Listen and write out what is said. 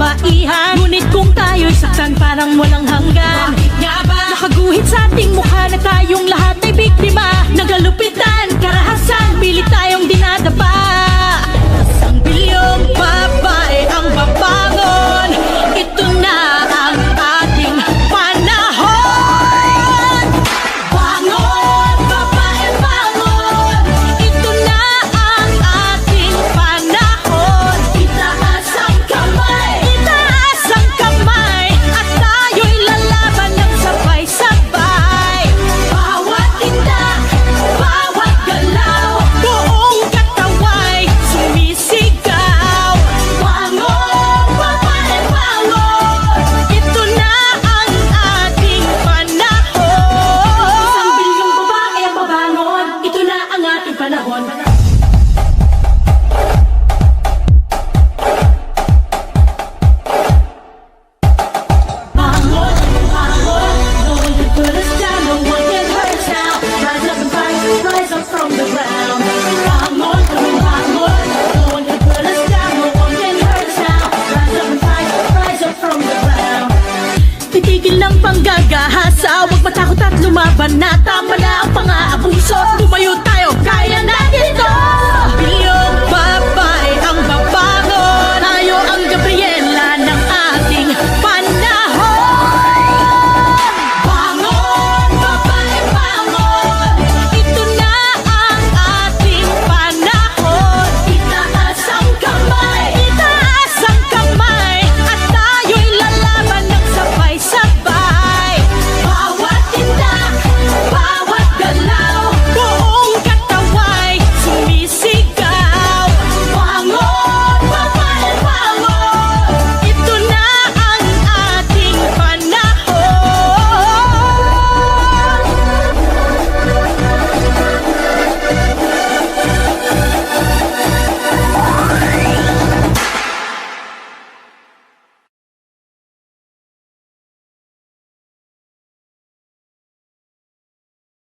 kababaihan. Ngunit kung tayo'y saktan parang walang hanggan, bakit nga ba? Nakaguhit sa ating mukha na tayong lahat ay biktima. Nagalupitan, karahasan, pilit tayong dinadapa. Isang bilyong babae ang babangon. Ito na ang ating panahon. Bangon, babae, bangon. Ito na ang ating panahon. Itaas ang kamay, itaas ang kamay, at tayo'y lalaban ng sabay-sabay. Bawat tindak, bawat galaw, buong katawa'y sumisigaw. Bangon, babae, bangon. Ito na ang ating panahon. Isang bilyong babae ang babangon. Ito na ang ating panahon. Bangon, bangon. No one can put us down, no one can hurt us now. Rise up and fight, rise up from the ground. Bangon, bangon. No one can put us down, no one can hurt us now. Rise up and fight, rise up from the ground. Titigil ng panggagahasa, huwag matakot at lumaban na. Tama na ang pang-aabuso, tumayo tayo, kaya natin ito.